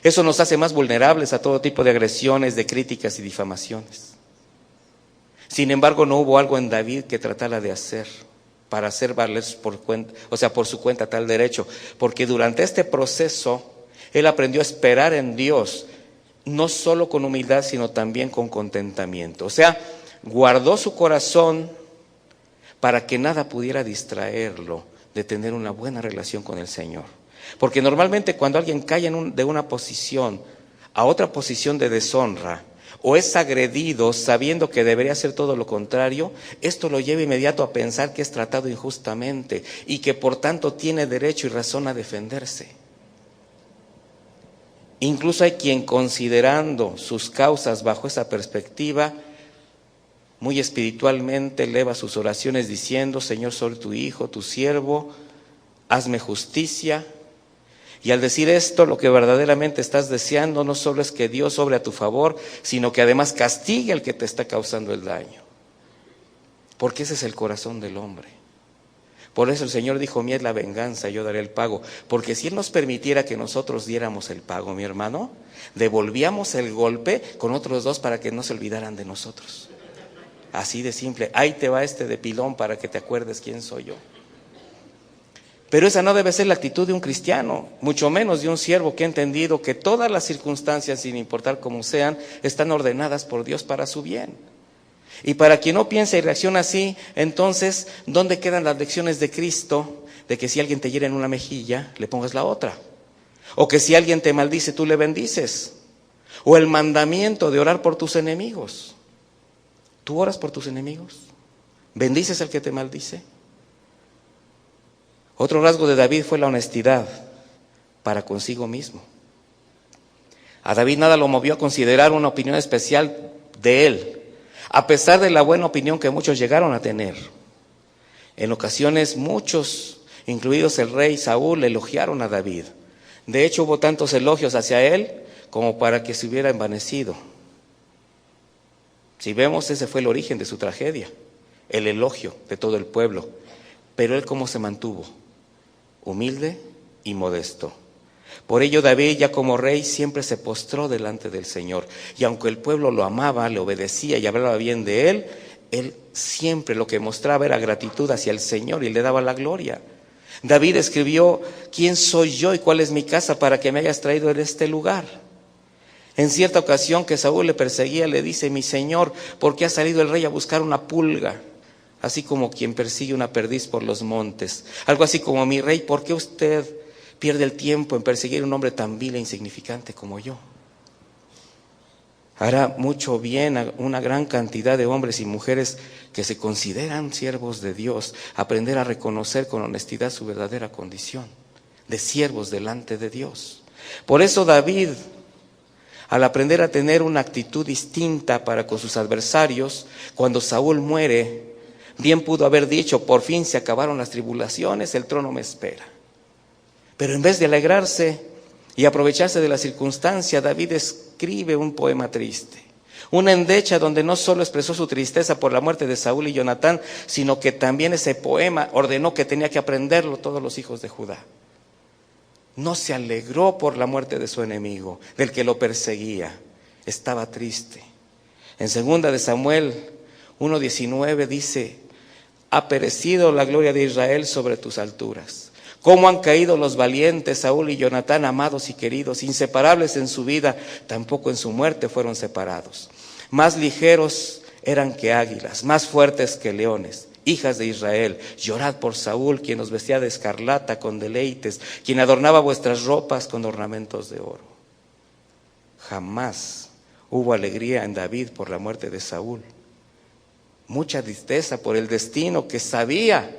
S1: eso nos hace más vulnerables a todo tipo de agresiones, de críticas y difamaciones. Sin embargo, no hubo algo en David que tratara de hacer para hacer valer por su cuenta tal derecho, porque durante este proceso él aprendió a esperar en Dios, no solo con humildad, sino también con contentamiento. O sea, guardó su corazón para que nada pudiera distraerlo de tener una buena relación con el Señor. Porque normalmente cuando alguien cae de una posición a otra posición de deshonra, o es agredido sabiendo que debería hacer todo lo contrario, esto lo lleva inmediato a pensar que es tratado injustamente y que por tanto tiene derecho y razón a defenderse. Incluso hay quien, considerando sus causas bajo esa perspectiva, muy espiritualmente eleva sus oraciones diciendo: Señor, soy tu hijo, tu siervo, hazme justicia. Y al decir esto, lo que verdaderamente estás deseando no solo es que Dios obre a tu favor, sino que además castigue al que te está causando el daño. Porque ese es el corazón del hombre. Por eso el Señor dijo: mía es la venganza, yo daré el pago. Porque si Él nos permitiera que nosotros diéramos el pago, mi hermano, devolvíamos el golpe con otros dos para que no se olvidaran de nosotros. Así de simple. Ahí te va este de pilón para que te acuerdes quién soy yo. Pero esa no debe ser la actitud de un cristiano, mucho menos de un siervo que ha entendido que todas las circunstancias, sin importar cómo sean, están ordenadas por Dios para su bien. Y para quien no piensa y reacciona así, entonces, ¿dónde quedan las lecciones de Cristo de que si alguien te hiere en una mejilla, le pongas la otra? O que si alguien te maldice, tú le bendices. O el mandamiento de orar por tus enemigos. ¿Tú oras por tus enemigos? ¿Bendices al que te maldice? Otro rasgo de David fue la honestidad para consigo mismo. A David nada lo movió a considerar una opinión especial de él, a pesar de la buena opinión que muchos llegaron a tener. En ocasiones muchos, incluidos el rey Saúl, elogiaron a David. De hecho, hubo tantos elogios hacia él como para que se hubiera envanecido. Si vemos, ese fue el origen de su tragedia, el elogio de todo el pueblo. Pero él, ¿cómo se mantuvo? Humilde y modesto. Por ello David, ya como rey, siempre se postró delante del Señor. Y aunque el pueblo lo amaba, le obedecía y hablaba bien de él siempre lo que mostraba era gratitud hacia el Señor y le daba la gloria. David escribió: ¿quién soy yo y cuál es mi casa para que me hayas traído en este lugar? En cierta ocasión que Saúl le perseguía, le dice: mi Señor, ¿por qué ha salido el rey a buscar una pulga? Así como quien persigue una perdiz por los montes. Algo así como: mi rey, ¿por qué usted pierde el tiempo en perseguir a un hombre tan vil e insignificante como yo? Hará mucho bien a una gran cantidad de hombres y mujeres que se consideran siervos de Dios aprender a reconocer con honestidad su verdadera condición de siervos delante de Dios. Por eso David, al aprender a tener una actitud distinta para con sus adversarios, cuando Saúl muere, bien pudo haber dicho: por fin se acabaron las tribulaciones, el trono me espera. Pero en vez de alegrarse y aprovecharse de la circunstancia, David escribe un poema triste, una endecha donde no solo expresó su tristeza por la muerte de Saúl y Jonatán, sino que también ese poema ordenó que tenía que aprenderlo todos los hijos de Judá. No se alegró por la muerte de su enemigo, del que lo perseguía, estaba triste. En 2 de Samuel 1:19 dice: ha perecido la gloria de Israel sobre tus alturas. Cómo han caído los valientes Saúl y Jonatán, amados y queridos, inseparables en su vida, tampoco en su muerte fueron separados. Más ligeros eran que águilas, más fuertes que leones. Hijas de Israel, llorad por Saúl, quien os vestía de escarlata con deleites, quien adornaba vuestras ropas con ornamentos de oro. Jamás hubo alegría en David por la muerte de Saúl. Mucha tristeza por el destino que sabía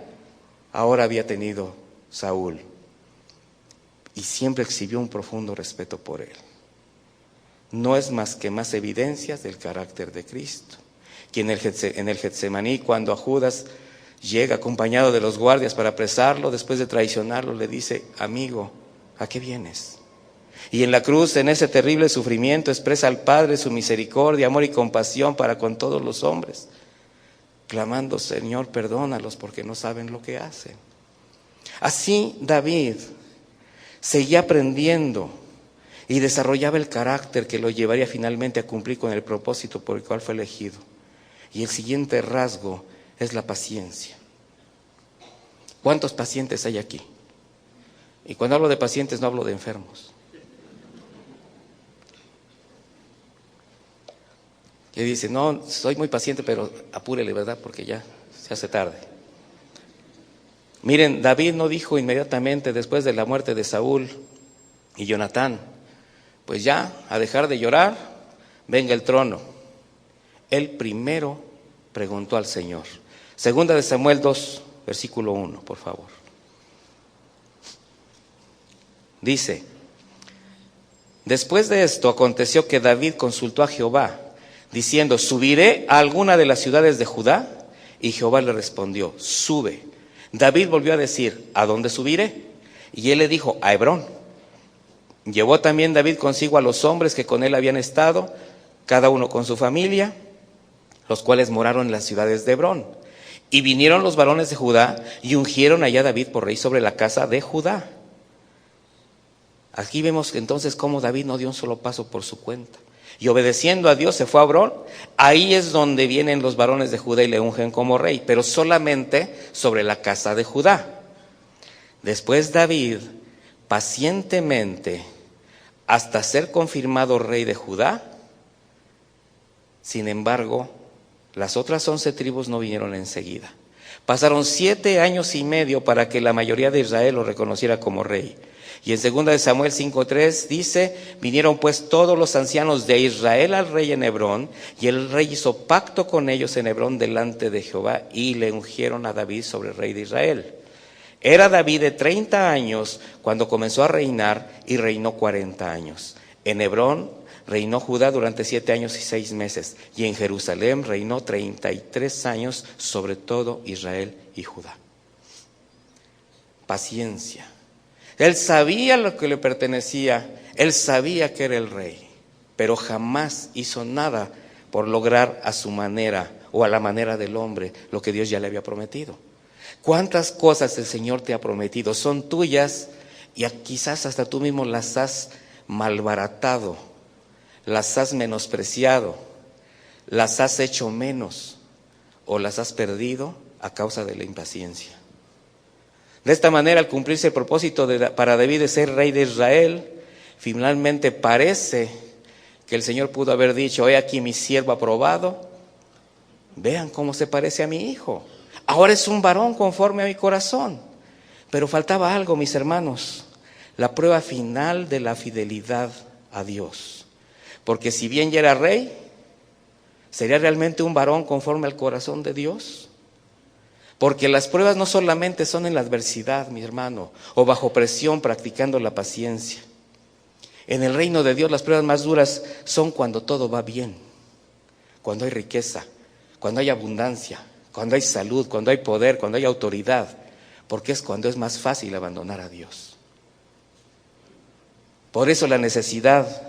S1: ahora había tenido Saúl, y siempre exhibió un profundo respeto por él. No es más que más evidencias del carácter de Cristo, quien en el Getsemaní, cuando a Judas llega acompañado de los guardias para apresarlo, después de traicionarlo, le dice: amigo, ¿a qué vienes? Y en la cruz, en ese terrible sufrimiento, expresa al Padre su misericordia, amor y compasión para con todos los hombres, clamando: Señor, perdónalos porque no saben lo que hacen. Así David seguía aprendiendo y desarrollaba el carácter que lo llevaría finalmente a cumplir con el propósito por el cual fue elegido. Y el siguiente rasgo es la paciencia. ¿Cuántos pacientes hay aquí? Y cuando hablo de pacientes no hablo de enfermos. Que dice: no, soy muy paciente, pero apúrele, ¿verdad? Porque ya se hace tarde. Miren, David no dijo inmediatamente después de la muerte de Saúl y Jonatán: pues ya, a dejar de llorar, venga el trono. Él primero preguntó al Señor. 2 de Samuel 2, versículo 1, por favor. Dice: después de esto aconteció que David consultó a Jehová, diciendo: ¿subiré a alguna de las ciudades de Judá? Y Jehová le respondió: sube. David volvió a decir: ¿a dónde subiré? Y él le dijo: a Hebrón. Llevó también David consigo a los hombres que con él habían estado, cada uno con su familia, los cuales moraron en las ciudades de Hebrón. Y vinieron los varones de Judá y ungieron allá a David por rey sobre la casa de Judá. Aquí vemos entonces cómo David no dio un solo paso por su cuenta. Y obedeciendo a Dios se fue a Hebrón. Ahí es donde vienen los varones de Judá y le ungen como rey, pero solamente sobre la casa de Judá. Después David, pacientemente, hasta ser confirmado rey de Judá. Sin embargo, las otras 11 tribus no vinieron enseguida. Pasaron 7 años y medio para que la mayoría de Israel lo reconociera como rey. Y en 2 de Samuel 5:3 dice: vinieron pues todos los ancianos de Israel al rey en Hebrón, y el rey hizo pacto con ellos en Hebrón delante de Jehová, y le ungieron a David sobre el rey de Israel. Era David de 30 años cuando comenzó a reinar y reinó 40 años. En Hebrón reinó Judá durante 7 años y 6 meses, y en Jerusalén reinó 33 años sobre todo Israel y Judá. Paciencia. Él sabía lo que le pertenecía, él sabía que era el rey, pero jamás hizo nada por lograr a su manera o a la manera del hombre lo que Dios ya le había prometido. ¿Cuántas cosas el Señor te ha prometido? Son tuyas y quizás hasta tú mismo las has malbaratado, las has menospreciado, las has hecho menos o las has perdido a causa de la impaciencia. De esta manera, al cumplirse el propósito para David de ser rey de Israel, finalmente parece que el Señor pudo haber dicho: he aquí mi siervo aprobado, vean cómo se parece a mi hijo, ahora es un varón conforme a mi corazón. Pero faltaba algo, mis hermanos, la prueba final de la fidelidad a Dios. Porque si bien ya era rey, ¿sería realmente un varón conforme al corazón de Dios? Porque las pruebas no solamente son en la adversidad, mi hermano, o bajo presión practicando la paciencia. En el reino de Dios las pruebas más duras son cuando todo va bien, cuando hay riqueza, cuando hay abundancia, cuando hay salud, cuando hay poder, cuando hay autoridad, porque es cuando es más fácil abandonar a Dios. Por eso la necesidad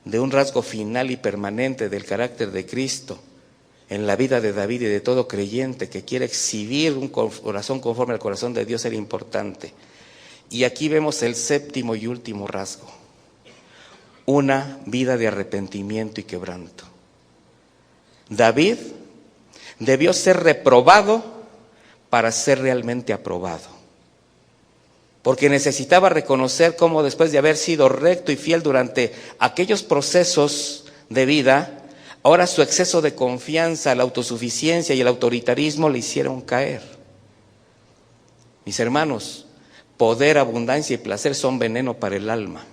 S1: de un rasgo final y permanente del carácter de Cristo en la vida de David y de todo creyente que quiere exhibir un corazón conforme al corazón de Dios era importante. Y aquí vemos el séptimo y último rasgo: una vida de arrepentimiento y quebranto. David debió ser reprobado para ser realmente aprobado, porque necesitaba reconocer cómo después de haber sido recto y fiel durante aquellos procesos de vida, ahora su exceso de confianza, la autosuficiencia y el autoritarismo le hicieron caer. Mis hermanos, poder, abundancia y placer son veneno para el alma,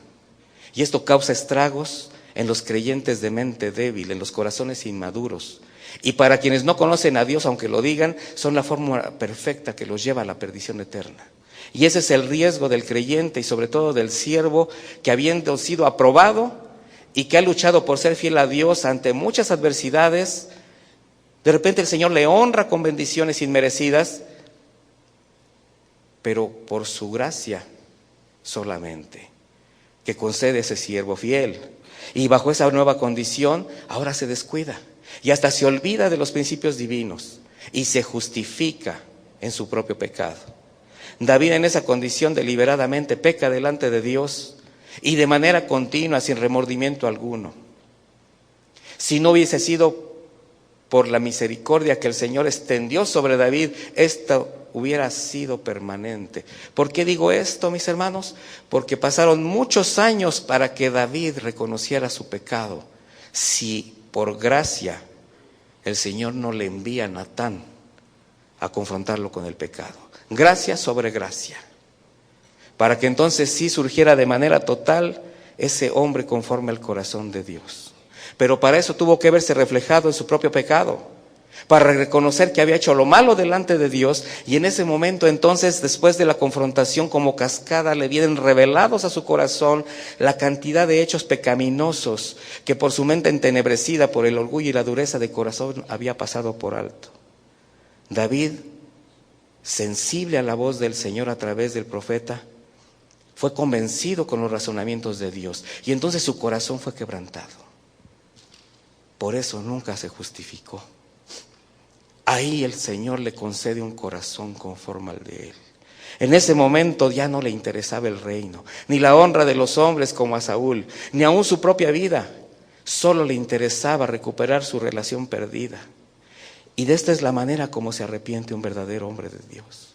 S1: y esto causa estragos en los creyentes de mente débil, en los corazones inmaduros. Y para quienes no conocen a Dios, aunque lo digan, son la fórmula perfecta que los lleva a la perdición eterna. Y ese es el riesgo del creyente y sobre todo del siervo que, habiendo sido aprobado y que ha luchado por ser fiel a Dios ante muchas adversidades, de repente el Señor le honra con bendiciones inmerecidas, pero por su gracia solamente, que concede ese siervo fiel. Y bajo esa nueva condición, ahora se descuida y hasta se olvida de los principios divinos y se justifica en su propio pecado. David en esa condición deliberadamente peca delante de Dios y de manera continua, sin remordimiento alguno. Si no hubiese sido por la misericordia que el Señor extendió sobre David, esto hubiera sido permanente. ¿Por qué digo esto, mis hermanos? Porque pasaron muchos años para que David reconociera su pecado. Si por gracia el Señor no le envía a Natán a confrontarlo con el pecado. Gracia sobre gracia. Para que entonces sí surgiera de manera total ese hombre conforme al corazón de Dios. Pero para eso tuvo que verse reflejado en su propio pecado, para reconocer que había hecho lo malo delante de Dios, y en ese momento entonces, después de la confrontación como cascada, le vienen revelados a su corazón la cantidad de hechos pecaminosos que por su mente entenebrecida por el orgullo y la dureza de corazón había pasado por alto. David, sensible a la voz del Señor a través del profeta, fue convencido con los razonamientos de Dios, y entonces su corazón fue quebrantado. Por eso nunca se justificó. Ahí el Señor le concede un corazón conforme al de Él. En ese momento ya no le interesaba el reino, ni la honra de los hombres como a Saúl, ni aún su propia vida. Solo le interesaba recuperar su relación perdida. Y de esta es la manera como se arrepiente un verdadero hombre de Dios.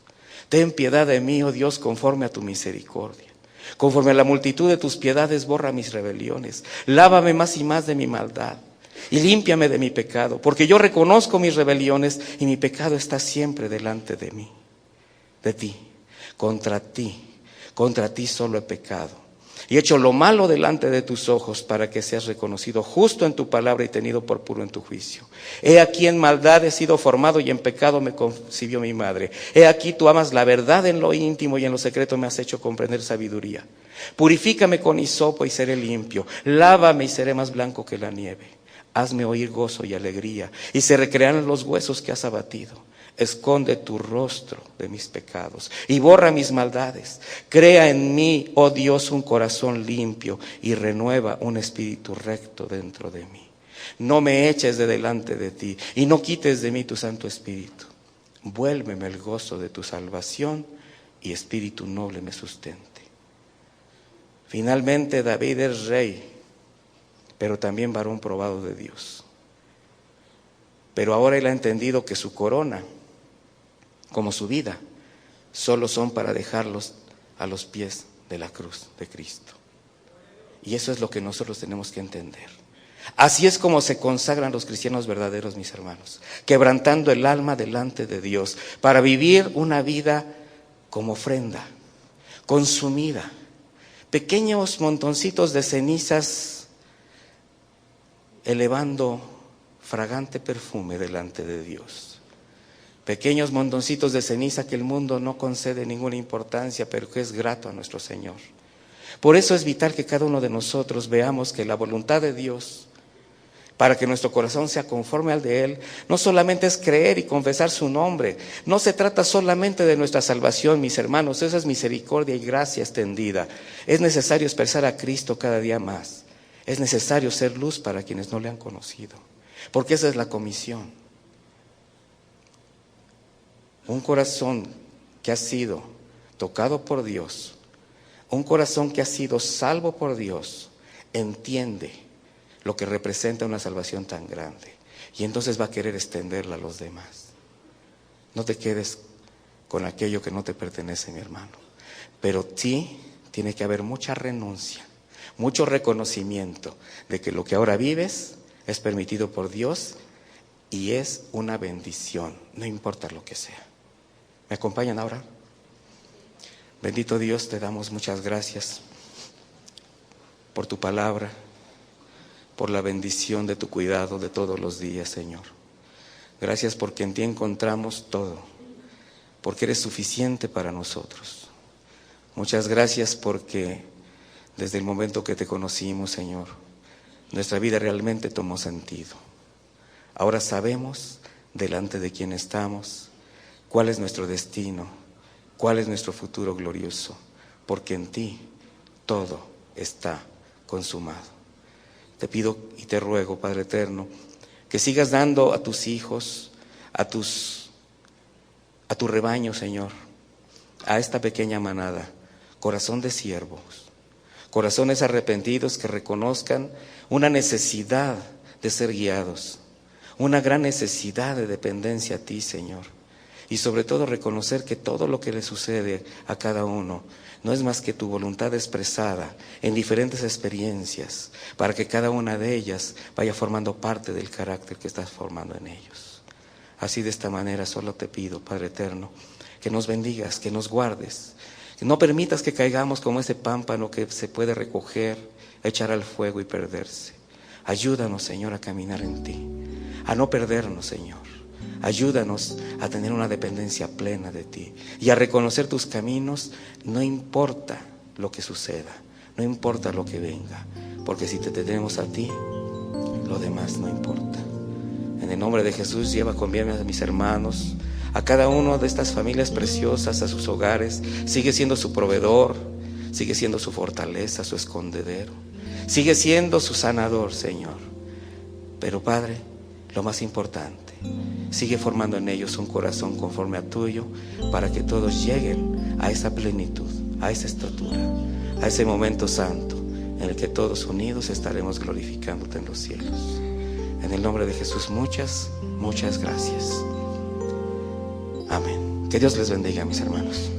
S1: Ten piedad de mí, oh Dios, conforme a tu misericordia. Conforme a la multitud de tus piedades, borra mis rebeliones. Lávame más y más de mi maldad y límpiame de mi pecado, porque yo reconozco mis rebeliones y mi pecado está siempre delante de mí, de ti. Contra ti solo he pecado y hecho lo malo delante de tus ojos, para que seas reconocido justo en tu palabra y tenido por puro en tu juicio. He aquí en maldad he sido formado, y en pecado me concibió mi madre. He aquí tú amas la verdad en lo íntimo, y en lo secreto me has hecho comprender sabiduría. Purifícame con hisopo y seré limpio, lávame y seré más blanco que la nieve. Hazme oír gozo y alegría, y se recrearán los huesos que has abatido. Esconde tu rostro de mis pecados y borra mis maldades. Crea en mí, oh Dios, un corazón limpio, y renueva un espíritu recto dentro de mí. No me eches de delante de ti, y no quites de mí tu Santo Espíritu. Vuélveme el gozo de tu salvación, y espíritu noble me sustente. Finalmente David es rey, pero también varón probado de Dios. Pero ahora él ha entendido que su corona, como su vida, solo son para dejarlos a los pies de la cruz de Cristo. Y eso es lo que nosotros tenemos que entender. Así es como se consagran los cristianos verdaderos, mis hermanos, quebrantando el alma delante de Dios, para vivir una vida como ofrenda, consumida, pequeños montoncitos de cenizas elevando fragante perfume delante de Dios. Pequeños montoncitos de ceniza que el mundo no concede ninguna importancia, pero que es grato a nuestro Señor. Por eso es vital que cada uno de nosotros veamos que la voluntad de Dios, para que nuestro corazón sea conforme al de Él, no solamente es creer y confesar su nombre. No se trata solamente de nuestra salvación, mis hermanos. Esa es misericordia y gracia extendida. Es necesario expresar a Cristo cada día más. Es necesario ser luz para quienes no le han conocido, porque esa es la comisión. Un corazón que ha sido tocado por Dios, un corazón que ha sido salvo por Dios, entiende lo que representa una salvación tan grande, y entonces va a querer extenderla a los demás. No te quedes con aquello que no te pertenece, mi hermano, pero sí tiene que haber mucha renuncia, mucho reconocimiento de que lo que ahora vives es permitido por Dios y es una bendición, no importa lo que sea. ¿Me acompañan ahora? Bendito Dios, te damos muchas gracias por tu palabra, por la bendición de tu cuidado de todos los días, Señor. Gracias porque en ti encontramos todo, porque eres suficiente para nosotros. Muchas gracias porque desde el momento que te conocimos, Señor, nuestra vida realmente tomó sentido. Ahora sabemos delante de quién estamos, cuál es nuestro destino, cuál es nuestro futuro glorioso, porque en ti todo está consumado. Te pido y te ruego, Padre eterno, que sigas dando a tus hijos, a tu rebaño, Señor, a esta pequeña manada, corazón de siervos, corazones arrepentidos que reconozcan una necesidad de ser guiados, una gran necesidad de dependencia a ti, Señor. Y sobre todo reconocer que todo lo que le sucede a cada uno no es más que tu voluntad expresada en diferentes experiencias, para que cada una de ellas vaya formando parte del carácter que estás formando en ellos. Así, de esta manera, solo te pido, Padre eterno, que nos bendigas, que nos guardes, que no permitas que caigamos como ese pámpano que se puede recoger, echar al fuego y perderse. Ayúdanos, Señor, a caminar en ti, a no perdernos, Señor. Ayúdanos a tener una dependencia plena de ti y a reconocer tus caminos, no importa lo que suceda, no importa lo que venga, porque si te tenemos a ti, lo demás no importa. En el nombre de Jesús, lleva con bien a mis hermanos, a cada uno de estas familias preciosas, a sus hogares. Sigue siendo su proveedor, sigue siendo su fortaleza, su escondedero, sigue siendo su sanador, Señor. Pero, Padre, lo más importante, sigue formando en ellos un corazón conforme a tuyo, para que todos lleguen a esa plenitud, a esa estatura, a ese momento santo en el que todos unidos estaremos glorificándote en los cielos. En el nombre de Jesús, muchas gracias. Amén. Que Dios les bendiga, mis hermanos.